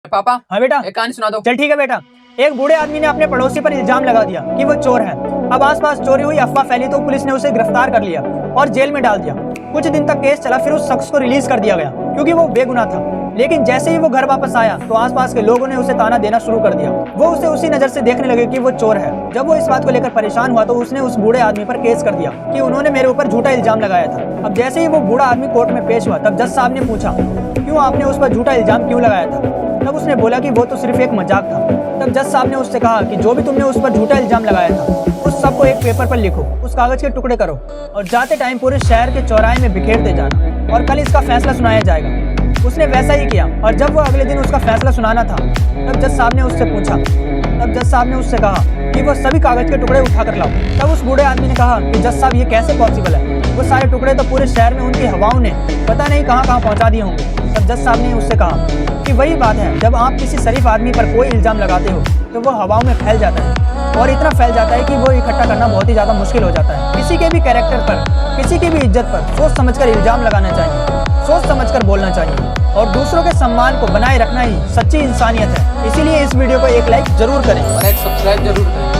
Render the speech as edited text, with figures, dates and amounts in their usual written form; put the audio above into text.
पापा हाँ बेटा, एक कहानी सुना दो। चल ठीक है बेटा। एक बूढ़े आदमी ने अपने पड़ोसी पर इल्जाम लगा दिया कि वो चोर है। अब आसपास चोरी हुई अफवाह फैली तो पुलिस ने उसे गिरफ्तार कर लिया और जेल में डाल दिया। कुछ दिन तक केस चला, फिर उस शख्स को रिलीज कर दिया गया क्योंकि वो बेगुनाह था। लेकिन जैसे ही वो घर वापस आया तो आसपास के लोगों ने उसे ताना देना शुरू कर दिया। वो उसे उसी नजर से देखने लगे कि वो चोर है। जब वो इस बात को लेकर परेशान हुआ तो उसने उस बूढ़े आदमी पर केस कर दिया कि उन्होंने मेरे ऊपर झूठा इल्जाम लगाया था। अब जैसे ही वो बूढ़ा आदमी कोर्ट में पेश हुआ तब जज साहब ने पूछा, क्यों आपने उस पर झूठा इल्जाम क्यों लगाया था? तब उसने बोला कि वो तो सिर्फ एक मजाक था। तब जज साहब ने उससे कहा कि जो भी तुमने उस पर झूठा इल्जाम लगाया था उस सबको एक पेपर पर लिखो, उस कागज के टुकड़े करो और जाते टाइम पूरे शहर के चौराहे में बिखेरते जाना और कल इसका फैसला सुनाया जाएगा। उसने वैसा ही किया और जब वो अगले दिन उसका फैसला सुनाना था तब जज साहब ने उससे पूछा। तब जज साहब ने उससे कहा कि वो सभी कागज के टुकड़े उठा कर लाओ। तब उस बूढ़े आदमी ने कहा कि जज साहब ये कैसे पॉसिबल है? वो सारे टुकड़े तो पूरे शहर में उनकी हवाओं ने पता नहीं कहाँ कहाँ पहुँचा दिए होंगे। तब जज साहब ने उससे कहा कि वही बात है, जब आप किसी शरीफ आदमी पर कोई इल्जाम लगाते हो तो वो हवाओं में फैल जाता है और इतना फैल जाता है कि वो इकट्ठा करना बहुत ही ज़्यादा मुश्किल हो जाता है। किसी के भी कैरेक्टर पर, किसी की भी इज्जत पर सोच समझकर इल्जाम लगाना चाहिए, सोच समझकर बोलना चाहिए और दूसरों के सम्मान को बनाए रखना ही सच्ची इंसानियत है। इसीलिए इस वीडियो को एक लाइक जरूर करें और एक सब्सक्राइब जरूर करें।